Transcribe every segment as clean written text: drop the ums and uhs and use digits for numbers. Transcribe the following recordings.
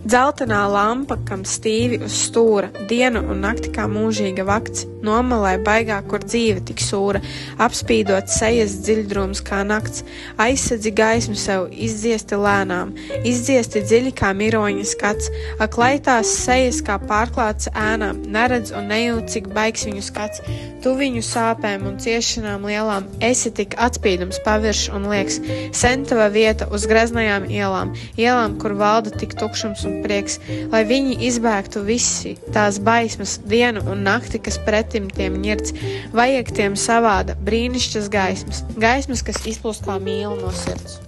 Dzeltenā lampa, kam stīvi uz stūra, dienu un nakti kā mūžīga vakts, nomalē baigā, kur dzīve tik sūra, apspīdot sejas dziļdrūms kā nakts, aizsedzi gaismu sev, izdziesti lēnām, izdziesti dziļi kā miroņa skats, ak laitās sejas kā pārklāts ēnām, neredz un nejūt, cik baigs viņu skats, tu viņu sāpēm un ciešanām lielām, esi tik atspīdums pavirš un lieks, sen tava vieta uz greznajām ielām, kur valda tik tukšums un prieks, lai viņi izbēgtu visi tās baismas dienu un nakti, kas pretim tiem ņirds, vajag tiem savāda brīnišķas gaismas, kas izplūst kā mīla no sirds.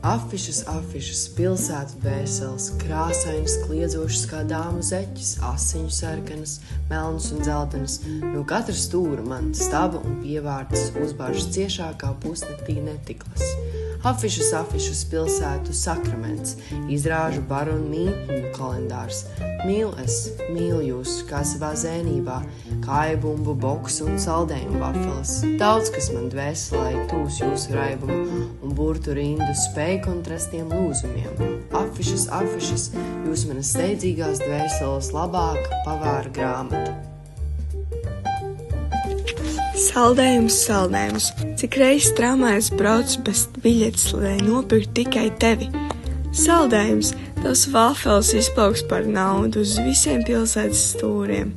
Afišas, pilsētu dvēseles, krāsainas, kliedzošas kā dāmu zeķis, asiņu sarkanas, melnas un dzeltenas, no katra stūra man staba un pievārtas uzbāžas ciešākā pusnaktī netiklas. Afišas, pilsētu sakraments, izrāžu baru un mītņu kalendārs. Mīlu jūs, kā savā zēnībā, kājbumbu, boksu un saldējumu vafeles. Daudz, kas man dvēselē tūs jūsu raibumu un burtu rindu spēj kontrastiem lūzumiem. Afišas, jūs manas steidzīgās dvēseles labāka pavāra grāmata. Saldējums, cik reizes tramvajos braucu bez biļetes, lai nopirktu tikai tevi. Saldējums, tavs vafels izplauks par naudu uz visiem pilsētas stūriem.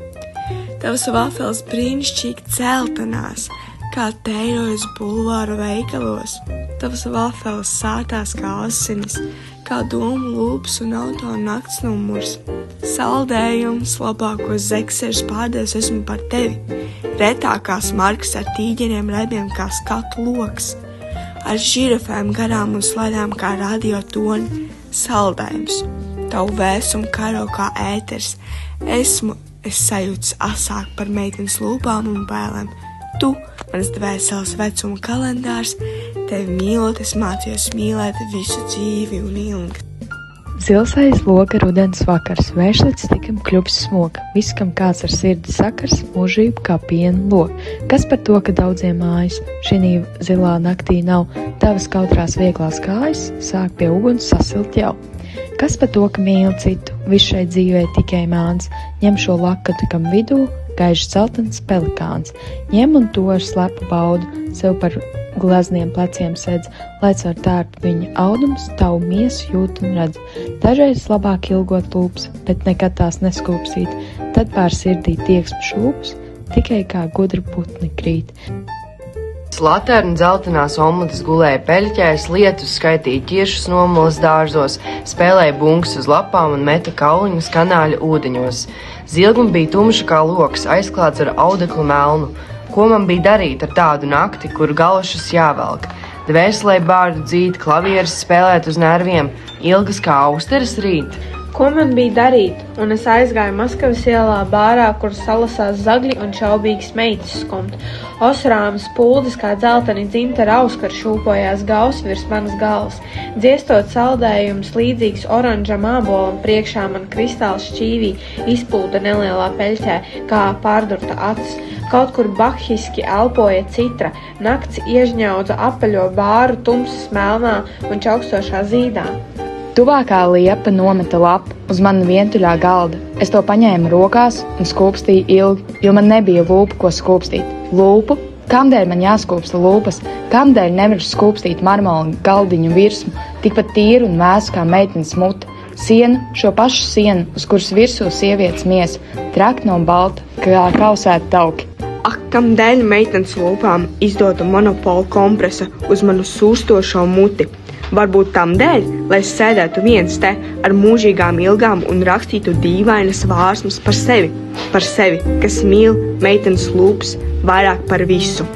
Tavs vafels brīnišķīgi dzeltenās, kā teirojas bulvāru veikalos. Tavs vafels sātās kā asinis, kā domu lūpas un auto nakts numurs. Saldējums, labākos zekserus pārdēs esmu par tevi. Retākās markas ar tīģeriem raibiem kā skatu loks, ar žirafēm garām un slaļām kā radio toni. Saldējums, tavu vēsumu karo kā ēters. Es sajūtu asāk par meitenes lūpām un bailēm. Tu, manas dvēseles vecuma kalendārs, tevi mīlot, es mācījos mīlēt visu dzīvi un ilgi. Zilsais loga rudens vakars, vēršlīdz tikam kļups smoka, viss, kam kāds ar sirdi sakars, mūžība kā piena loka. Kas par to, ka daudziem mājas, šī zilā naktī nav, tavas kautrās vieglās kājas, sāk pie uguns sasilt jau. Kas par to, ka mīli citu, viss šai dzīvē tikai māns, ņem šo lakatu kam vidū, gaižs celtens pelikāns, ņem un to ar slepu baudu, sev par glezniem pleciem sedz, lai caur tērpu viņa audums tavu miesu jūt un redz. Dažreiz labāk ilgot lūpas, bet nekad tās neskūpsīt, tad pār sirdī tieksmu šūpus, tikai kā gudra putni krīt. Laterna dzeltenās omletes gulēja peļķēs, lietus skaitīja ķiršus nomalas dārzos, spēlēja bungas uz lapām un meta kauliņus kanāļa ūdeņos. Zilguma bija tumša kā loks, aizklāts ar audeklu melnu. Ko man bija darīt ar tādu nakti, kur galošas jāvelk? Dvēselē bārdu dzīt, klavieres spēlēt uz nerviem, ilgas kā austeres rīt. Ko man bija darīt? Un es aizgāju Maskavas ielā bārā, kur salasās zagļi un šaubīgas meitas skumt. Osrāmas puldes kā dzelteni dzimta rauskar šūpojās gausi virs manas galvas. Dziestot saldējums līdzīgs oranžam ābolam priekšā man kristāls šķīvī izplūda nelielā peļķē, kā pārdurta acis. Kaut kur bakhiski elpoja citra, nakts iežņaudza apaļo bāru tumsas melnā un čaukstošā zīdā. Tuvākā liepa nometa lapu uz manu vientuļā galda. Es to paņēmu rokās un skūpstīju ilgi, jo man nebija lūpu, ko skūpstīt. Lūpu? Kamdēļ man jāskūpsta lūpas? Kamdēļ nevaru skūpstīt marmolu galdiņu virsmu, tikpat tīru un vēsu kā meitenes muti? Sienu, šo pašu sienu, uz kuras virsū sievietes miesa, trakna un balta, kā kausēta tauki. Ak, kamdēļ meitenes lūpām izdotu monopolu kompresa uz manu sūstošo muti? Varbūt tam dēļ, lai es sēdētu viens te ar mūžīgām ilgām un rakstītu dīvainas vārsmas par sevi, kas mīl meitenes lūpas vairāk par visu.